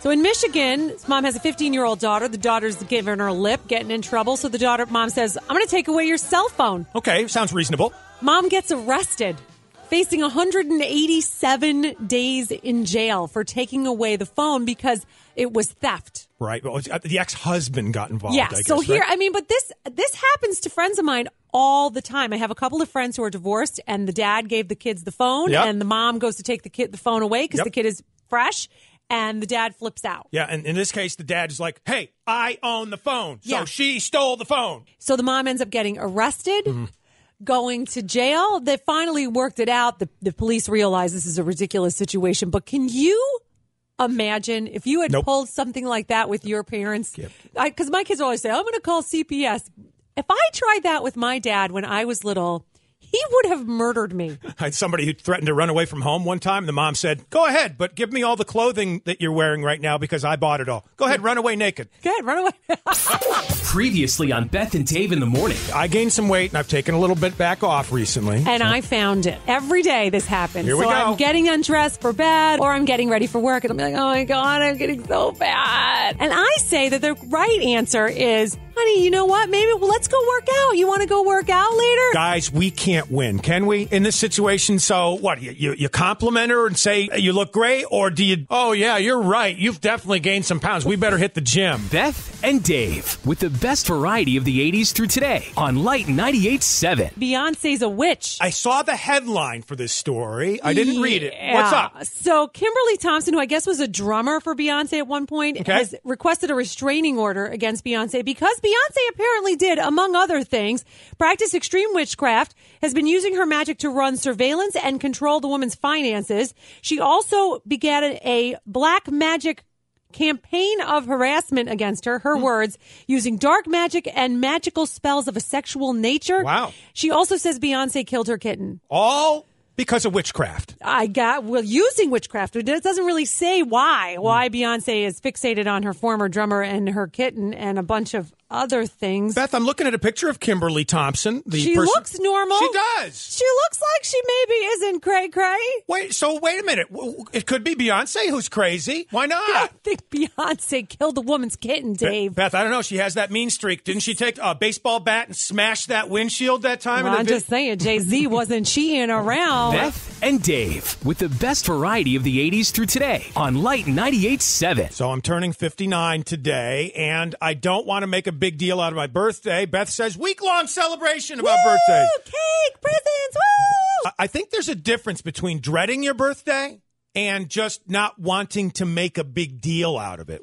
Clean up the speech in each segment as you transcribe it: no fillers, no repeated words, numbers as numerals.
So in Michigan, mom has a 15-year-old daughter. The daughter's giving her lip, getting in trouble. So mom says, I'm going to take away your cell phone. Okay, sounds reasonable. Mom gets arrested, facing 187 days in jail for taking away the phone because it was theft. Right. Well, the ex-husband got involved. Yeah. I guess, So here, right? but this happens to friends of mine all the time. I have a couple of friends who are divorced, and the dad gave the kids the phone, and the mom goes to take the phone away because the kid is fresh, and the dad flips out. Yeah, and in this case, the dad is like, hey, I own the phone, so she stole the phone. So the mom ends up getting arrested, going to jail. They finally worked it out. The police realize this is a ridiculous situation, but can you imagine if you had pulled something like that with your parents? Because my kids always say, I'm going to call CPS. If I tried that with my dad when I was little, he would have murdered me. I had somebody who threatened to run away from home one time. The mom said, go ahead, but give me all the clothing that you're wearing right now because I bought it all. Go ahead, run away naked. Go ahead, run away. Previously on Beth and Dave in the morning. I gained some weight, and I've taken a little bit back off recently. And I found it. Every day this happens. Here we go. I'm getting undressed for bed, or I'm getting ready for work, and I'm like, oh my God, I'm getting so bad. And I say that the right answer is, honey, you know what? Maybe let's go work out. You want to go work out later? Guys, we can't win, can we, in this situation? So what, you compliment her and say you look great, or do you, oh yeah, you're right, you've definitely gained some pounds, we better hit the gym? Beth and Dave with the best variety of the 80s through today on Light 98.7. Beyonce's a witch. I saw the headline for this story. I didn't read it. What's up? So Kimberly Thompson, who I guess was a drummer for Beyonce at one point, has requested a restraining order against Beyonce because Beyonce apparently did, among other things, practice extreme witchcraft, has been using her magic to run surveillance and control the woman's finances. She also began a black magic campaign of harassment against her, her words, using dark magic and magical spells of a sexual nature. Wow. She also says Beyonce killed her kitten. All because of witchcraft. Using witchcraft. It doesn't really say why Beyonce is fixated on her former drummer and her kitten and a bunch of other things. Beth, I'm looking at a picture of Kimberly Thompson. She looks normal. She does. She looks like she maybe isn't cray-cray. Wait a minute. It could be Beyonce who's crazy. Why not? I think Beyonce killed the woman's kitten, Dave. Beth, I don't know. She has that mean streak. Didn't she take a baseball bat and smash that windshield that time? Well, I'm just saying, Jay-Z wasn't cheating around. Beth and Dave with the best variety of the 80s through today on Light 98.7. So I'm turning 59 today, and I don't want to make a big deal out of my birthday. Beth says week-long celebration about birthdays. Cake, presents, woo! I think there's a difference between dreading your birthday and just not wanting to make a big deal out of it,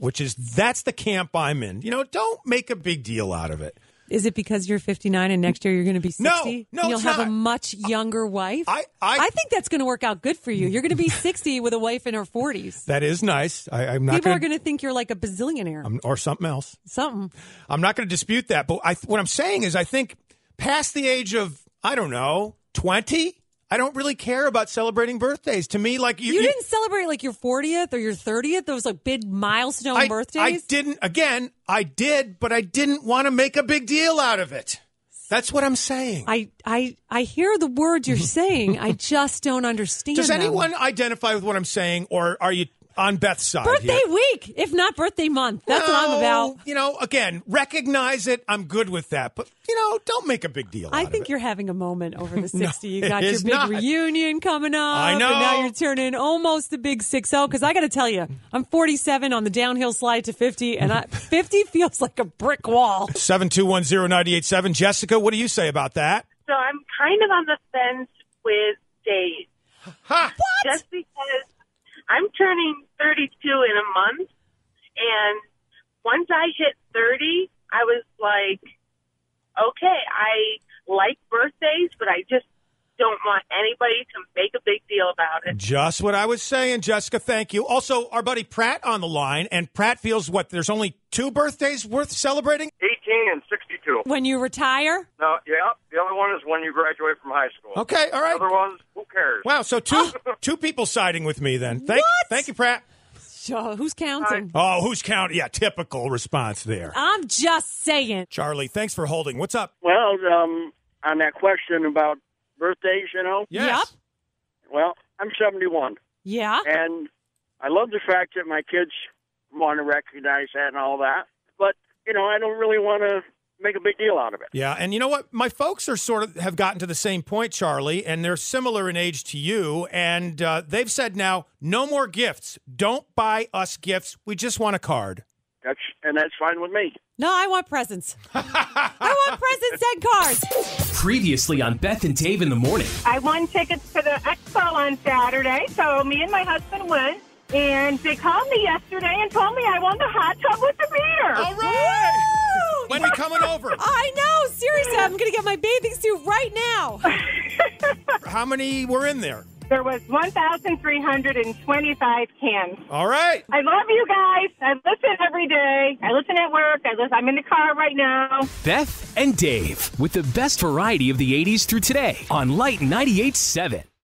that's the camp I'm in. Don't make a big deal out of it. Is it because you're 59 and next year you're going to be 60? No, and you'll it's have not. a much younger wife? I think that's going to work out good for you. You're going to be 60 with a wife in her 40s. That is nice. I'm not. People are going to think you're like a bazillionaire. Or something else. Something. I'm not going to dispute that. But what I'm saying is I think past the age of, 20, I don't really care about celebrating birthdays. To me, like you didn't celebrate like your 40th or your 30th. Those like big milestone birthdays. I didn't. Again, I did, but I didn't want to make a big deal out of it. That's what I'm saying. I hear the words you're saying. I just don't understand. Does anyone identify with what I'm saying, or are you on Beth's side? Birthday week, if not birthday month. That's what I'm about. Again, recognize it. I'm good with that. But, don't make a big deal out of it. I think you're having a moment over the 60. No, you got your big reunion coming up. I know. And now you're turning almost a big 6-0. Because I got to tell you, I'm 47 on the downhill slide to 50. And 50 feels like a brick wall. 7210987. Jessica, what do you say about that? So I'm kind of on the fence with Dave. Ha! What? Just because I'm turning 32 in a month, and once I hit 30, I was like, okay, I like birthdays, but I just don't want anybody to make a big deal about it. Just what I was saying, Jessica. Thank you. Also, our buddy Pratt on the line, and Pratt feels there's only 2 birthdays worth celebrating? 18 and 62. When you retire? No, yeah. The other one is when you graduate from high school. Okay, all right. The other ones, who cares? Wow, so two people siding with me then. Thank you, Pratt. So who's counting? Oh, who's counting? Yeah, typical response there. I'm just saying. Charlie, thanks for holding. What's up? Well, on that question about birthdays, Yes. Yep. well, I'm 71. Yeah. And I love the fact that my kids want to recognize that and all that. But, I don't really want to make a big deal out of it. Yeah, and you know what? My folks are have gotten to the same point, Charlie, and they're similar in age to you, and they've said now, no more gifts. Don't buy us gifts. We just want a card. That's fine with me. No, I want presents. I want presents and cards. Previously on Beth and Dave in the Morning. I won tickets to the expo on Saturday, so me and my husband went. And they called me yesterday and told me I won the hot tub with the beer. All right! When are we coming over? I know. Seriously, I'm going to get my bathing suit right now. How many were in there? There was 1,325 cans. All right. I love you guys. I listen every day. I listen at work. I'm in the car right now. Beth and Dave with the best variety of the 80s through today on Light 98.7.